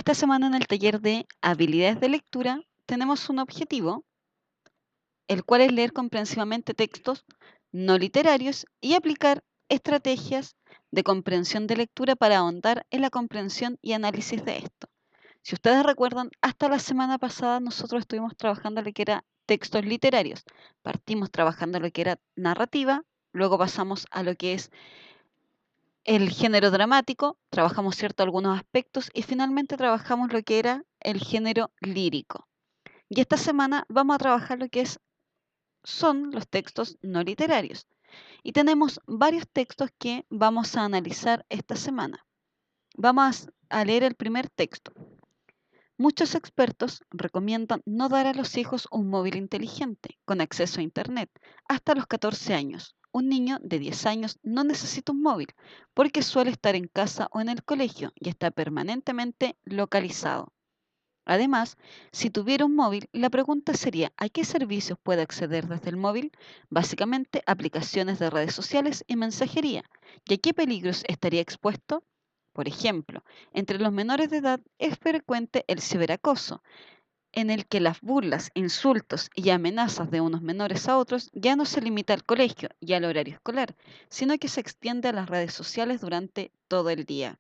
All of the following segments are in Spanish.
Esta semana en el taller de habilidades de lectura tenemos un objetivo, el cual es leer comprensivamente textos no literarios y aplicar estrategias de comprensión de lectura para ahondar en la comprensión y análisis de esto. Si ustedes recuerdan, hasta la semana pasada nosotros estuvimos trabajando lo que era textos literarios. Partimos trabajando lo que era narrativa, luego pasamos a lo que es el género dramático, trabajamos cierto algunos aspectos y finalmente trabajamos lo que era el género lírico. Y esta semana vamos a trabajar lo que son los textos no literarios. Y tenemos varios textos que vamos a analizar esta semana. Vamos a leer el primer texto. Muchos expertos recomiendan no dar a los hijos un móvil inteligente con acceso a Internet hasta los 14 años. Un niño de 10 años no necesita un móvil porque suele estar en casa o en el colegio y está permanentemente localizado. Además, si tuviera un móvil, la pregunta sería, ¿a qué servicios puede acceder desde el móvil? Básicamente, aplicaciones de redes sociales y mensajería. ¿Y a qué peligros estaría expuesto? Por ejemplo, entre los menores de edad es frecuente el ciberacoso, en el que las burlas, insultos y amenazas de unos menores a otros ya no se limita al colegio y al horario escolar, sino que se extiende a las redes sociales durante todo el día.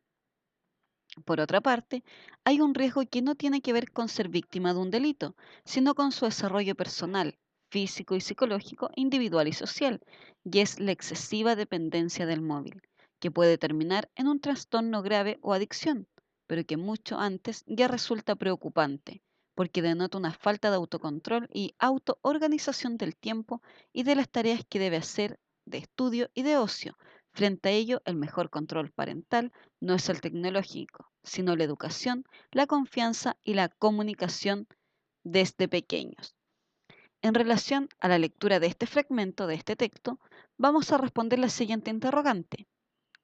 Por otra parte, hay un riesgo que no tiene que ver con ser víctima de un delito, sino con su desarrollo personal, físico y psicológico, individual y social, y es la excesiva dependencia del móvil, que puede terminar en un trastorno grave o adicción, pero que mucho antes ya resulta preocupante, porque denota una falta de autocontrol y autoorganización del tiempo y de las tareas que debe hacer de estudio y de ocio. Frente a ello, el mejor control parental no es el tecnológico, sino la educación, la confianza y la comunicación desde pequeños. En relación a la lectura de este fragmento, de este texto, vamos a responder la siguiente interrogante.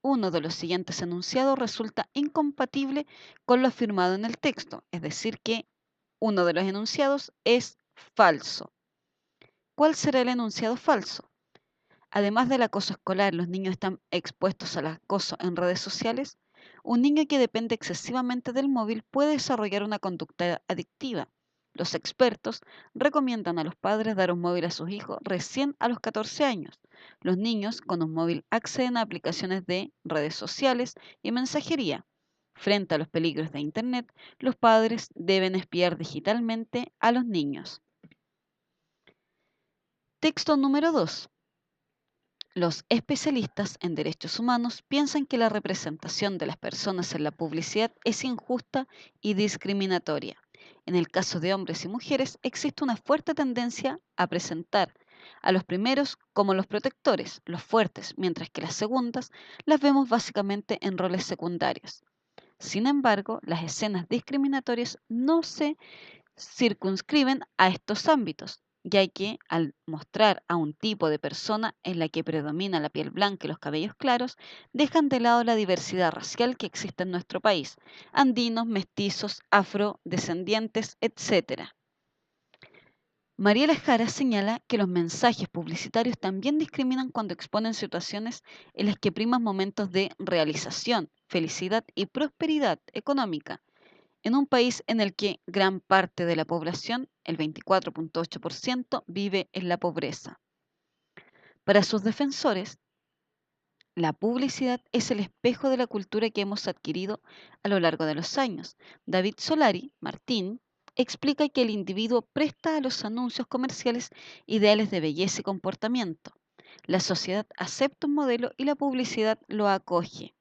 Uno de los siguientes enunciados resulta incompatible con lo afirmado en el texto, es decir, que uno de los enunciados es falso. ¿Cuál será el enunciado falso? Además del acoso escolar, los niños están expuestos al acoso en redes sociales. Un niño que depende excesivamente del móvil puede desarrollar una conducta adictiva. Los expertos recomiendan a los padres dar un móvil a sus hijos recién a los 14 años. Los niños con un móvil acceden a aplicaciones de redes sociales y mensajería. Frente a los peligros de Internet, los padres deben espiar digitalmente a los niños. Texto número 2. Los especialistas en derechos humanos piensan que la representación de las personas en la publicidad es injusta y discriminatoria. En el caso de hombres y mujeres existe una fuerte tendencia a presentar a los primeros como los protectores, los fuertes, mientras que las segundas las vemos básicamente en roles secundarios. Sin embargo, las escenas discriminatorias no se circunscriben a estos ámbitos, ya que al mostrar a un tipo de persona en la que predomina la piel blanca y los cabellos claros, dejan de lado la diversidad racial que existe en nuestro país, andinos, mestizos, afrodescendientes, etc. Mariela Jara señala que los mensajes publicitarios también discriminan cuando exponen situaciones en las que priman momentos de realización, felicidad y prosperidad económica en un país en el que gran parte de la población, el 24.8%, vive en la pobreza. Para sus defensores, la publicidad es el espejo de la cultura que hemos adquirido a lo largo de los años. David Solari, Martín, explica que el individuo presta a los anuncios comerciales ideales de belleza y comportamiento. La sociedad acepta un modelo y la publicidad lo acoge.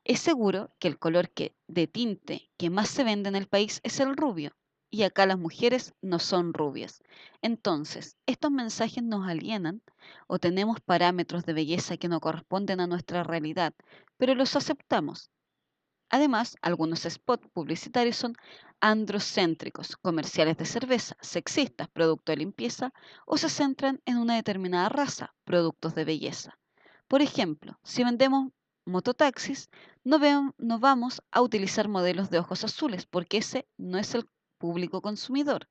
Es seguro que el color de tinte que más se vende en el país es el rubio, y acá las mujeres no son rubias. Entonces, estos mensajes nos alienan o tenemos parámetros de belleza que no corresponden a nuestra realidad, pero los aceptamos. Además, algunos spots publicitarios son androcéntricos, comerciales de cerveza, sexistas, producto de limpieza, o se centran en una determinada raza, productos de belleza. Por ejemplo, si vendemos mototaxis, no vamos a utilizar modelos de ojos azules porque ese no es el público consumidor.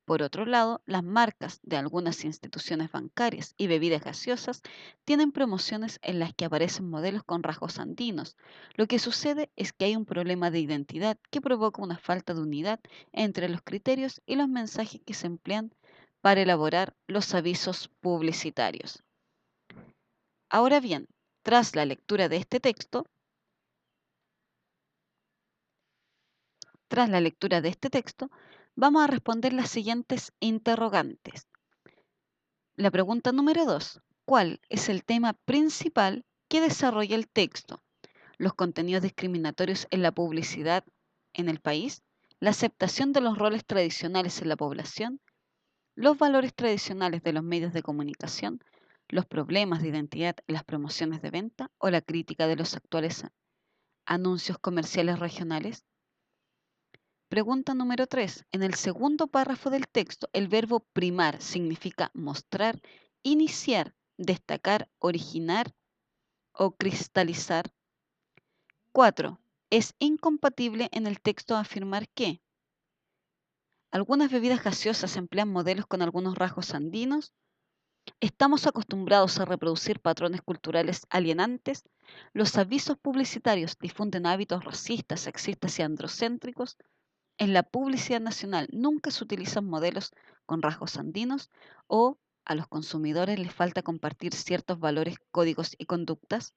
Por otro lado, las marcas de algunas instituciones bancarias y bebidas gaseosas tienen promociones en las que aparecen modelos con rasgos andinos. Lo que sucede es que hay un problema de identidad que provoca una falta de unidad entre los criterios y los mensajes que se emplean para elaborar los avisos publicitarios. Ahora bien, tras la lectura de este texto, vamos a responder las siguientes interrogantes. La pregunta número 2. ¿Cuál es el tema principal que desarrolla el texto? ¿Los contenidos discriminatorios en la publicidad en el país? ¿La aceptación de los roles tradicionales en la población? ¿Los valores tradicionales de los medios de comunicación? ¿Los problemas de identidad en las promociones de venta? ¿O la crítica de los actuales anuncios comerciales regionales? Pregunta número 3. En el segundo párrafo del texto, el verbo primar significa mostrar, iniciar, destacar, originar o cristalizar. 4. Es incompatible en el texto afirmar que algunas bebidas gaseosas emplean modelos con algunos rasgos andinos. Estamos acostumbrados a reproducir patrones culturales alienantes. Los avisos publicitarios difunden hábitos racistas, sexistas y androcéntricos. En la publicidad nacional nunca se utilizan modelos con rasgos andinos o a los consumidores les falta compartir ciertos valores, códigos y conductas.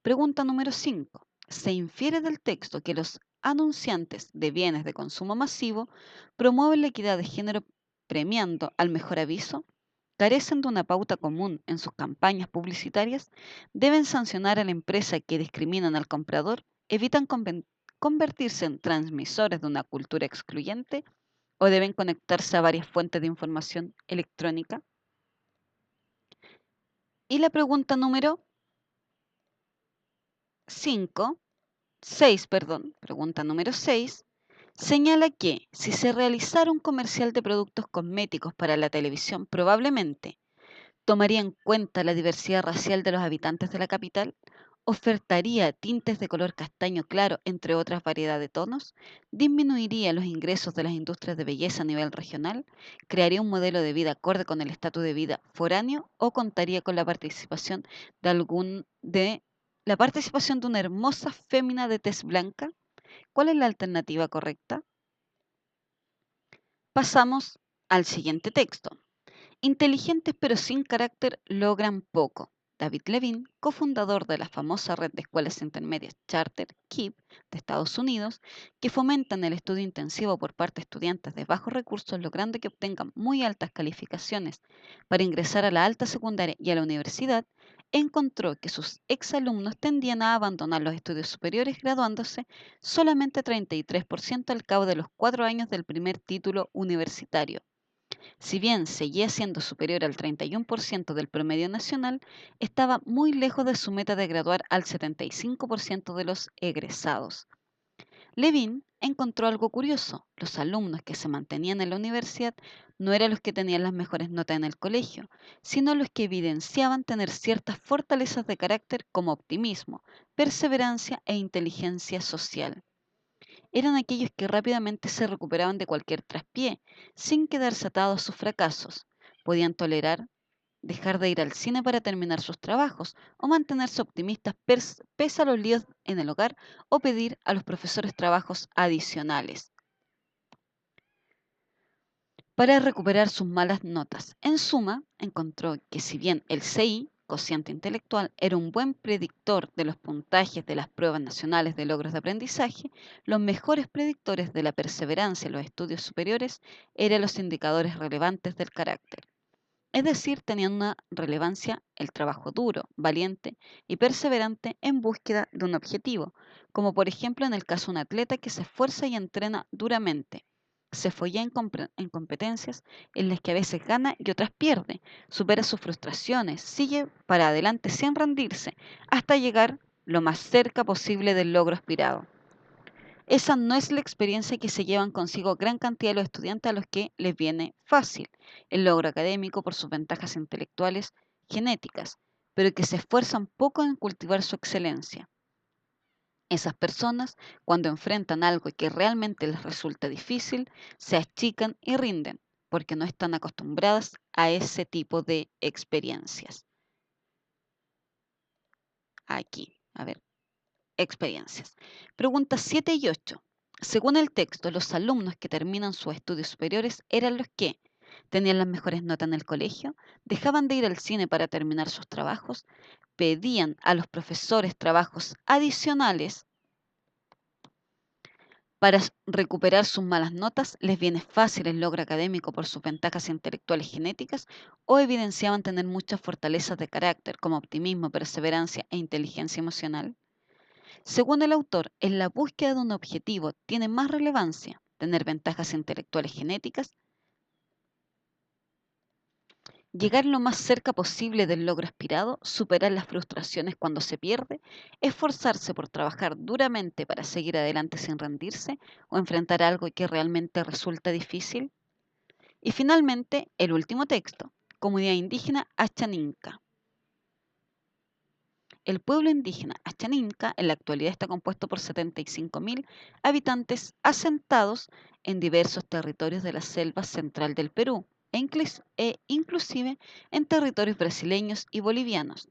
Pregunta número 5. Se infiere del texto que los anunciantes de bienes de consumo masivo promueven la equidad de género premiando al mejor aviso, carecen de una pauta común en sus campañas publicitarias, deben sancionar a la empresa que discriminan al comprador, evitan convertirse en transmisores de una cultura excluyente o deben conectarse a varias fuentes de información electrónica. Y la pregunta número 5, 6, perdón, pregunta número 6, señala que si se realizara un comercial de productos cosméticos para la televisión, probablemente tomaría en cuenta la diversidad racial de los habitantes de la capital, ofertaría tintes de color castaño claro, entre otras variedades de tonos, disminuiría los ingresos de las industrias de belleza a nivel regional, crearía un modelo de vida acorde con el estatus de vida foráneo o contaría con de la participación de una hermosa fémina de tez blanca. ¿Cuál es la alternativa correcta? Pasamos al siguiente texto. Inteligentes pero sin carácter logran poco. David Levine, cofundador de la famosa red de escuelas intermedias Charter KIPP de Estados Unidos, que fomentan el estudio intensivo por parte de estudiantes de bajos recursos, logrando que obtengan muy altas calificaciones para ingresar a la alta secundaria y a la universidad, encontró que sus exalumnos tendían a abandonar los estudios superiores graduándose solamente 33% al cabo de los 4 años del primer título universitario. Si bien seguía siendo superior al 31% del promedio nacional, estaba muy lejos de su meta de graduar al 75% de los egresados. Levine encontró algo curioso. Los alumnos que se mantenían en la universidad no eran los que tenían las mejores notas en el colegio, sino los que evidenciaban tener ciertas fortalezas de carácter como optimismo, perseverancia e inteligencia social. Eran aquellos que rápidamente se recuperaban de cualquier traspié, sin quedarse atados a sus fracasos. Podían tolerar dejar de ir al cine para terminar sus trabajos o mantenerse optimistas pese a los líos en el hogar o pedir a los profesores trabajos adicionales para recuperar sus malas notas. En suma, encontró que si bien el CI, cociente intelectual, era un buen predictor de los puntajes de las pruebas nacionales de logros de aprendizaje, los mejores predictores de la perseverancia en los estudios superiores eran los indicadores relevantes del carácter. Es decir, tenían una relevancia el trabajo duro, valiente y perseverante en búsqueda de un objetivo, como por ejemplo en el caso de un atleta que se esfuerza y entrena duramente, se folla en competencias en las que a veces gana y otras pierde, supera sus frustraciones, sigue para adelante sin rendirse, hasta llegar lo más cerca posible del logro aspirado. Esa no es la experiencia que se llevan consigo gran cantidad de los estudiantes a los que les viene fácil el logro académico por sus ventajas intelectuales genéticas, pero que se esfuerzan poco en cultivar su excelencia. Esas personas, cuando enfrentan algo que realmente les resulta difícil, se achican y rinden, porque no están acostumbradas a ese tipo de experiencias. Aquí, a ver, experiencias. Preguntas 7 y 8. Según el texto, los alumnos que terminan sus estudios superiores eran los que tenían las mejores notas en el colegio, dejaban de ir al cine para terminar sus trabajos, pedían a los profesores trabajos adicionales para recuperar sus malas notas, les viene fácil el logro académico por sus ventajas intelectuales genéticas o evidenciaban tener muchas fortalezas de carácter como optimismo, perseverancia e inteligencia emocional. Según el autor, en la búsqueda de un objetivo tiene más relevancia tener ventajas intelectuales genéticas, llegar lo más cerca posible del logro aspirado, superar las frustraciones cuando se pierde, esforzarse por trabajar duramente para seguir adelante sin rendirse o enfrentar algo que realmente resulta difícil. Y finalmente, el último texto, Comunidad Indígena Achaninca. El pueblo indígena Achaninca en la actualidad está compuesto por 75.000 habitantes asentados en diversos territorios de la selva central del Perú e inclusive en territorios brasileños y bolivianos.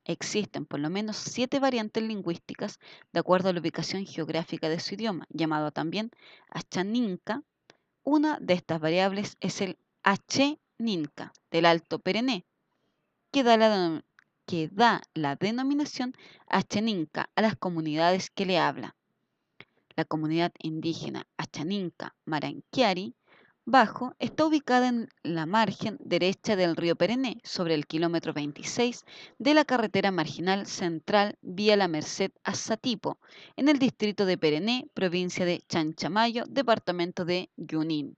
Existen por lo menos 7 variantes lingüísticas de acuerdo a la ubicación geográfica de su idioma, llamado también Achaninca. Una de estas variables es el Ache-Ninca del Alto Perené, que da la denominación Acheninca a las comunidades que le hablan. La comunidad indígena Achaninca Maranquiari Bajo está ubicada en la margen derecha del río Perené, sobre el kilómetro 26 de la carretera marginal central vía La Merced a Satipo, en el distrito de Perené, provincia de Chanchamayo, departamento de Junín.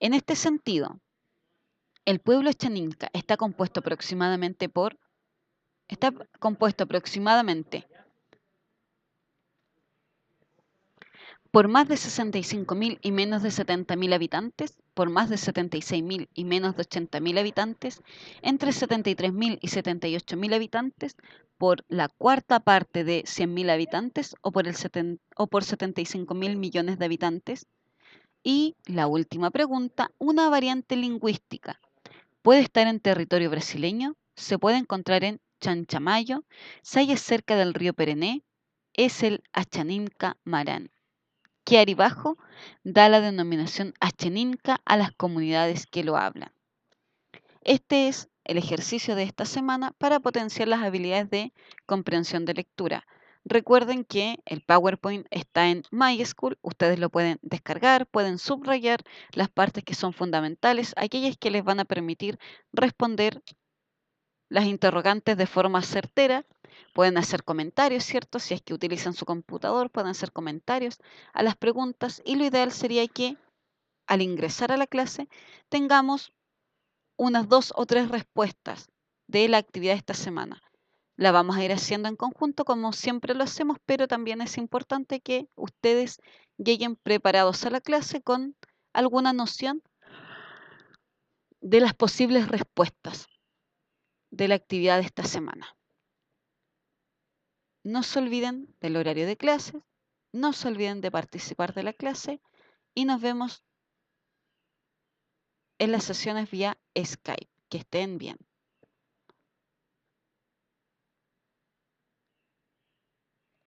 En este sentido, el pueblo Achaninca está compuesto aproximadamente por más de 65.000 y menos de 70.000 habitantes, por más de 76.000 y menos de 80.000 habitantes, entre 73.000 y 78.000 habitantes, por la cuarta parte de 100.000 habitantes o por 75.000 millones de habitantes. Y la última pregunta, una variante lingüística. ¿Puede estar en territorio brasileño? ¿Se puede encontrar en Chanchamayo? ¿Se halla cerca del río Perené? Es el Achaninca Marán. Chiari Bajo da la denominación Acheninca a las comunidades que lo hablan. Este es el ejercicio de esta semana para potenciar las habilidades de comprensión de lectura. Recuerden que el PowerPoint está en MySchool, ustedes lo pueden descargar, pueden subrayar las partes que son fundamentales, aquellas que les van a permitir responder las interrogantes de forma certera. Pueden hacer comentarios, ¿cierto? Si es que utilizan su computador, pueden hacer comentarios a las preguntas y lo ideal sería que al ingresar a la clase tengamos unas 2 o 3 respuestas de la actividad de esta semana. La vamos a ir haciendo en conjunto como siempre lo hacemos, pero también es importante que ustedes lleguen preparados a la clase con alguna noción de las posibles respuestas de la actividad de esta semana. No se olviden del horario de clases, no se olviden de participar de la clase y nos vemos en las sesiones vía Skype. Que estén bien.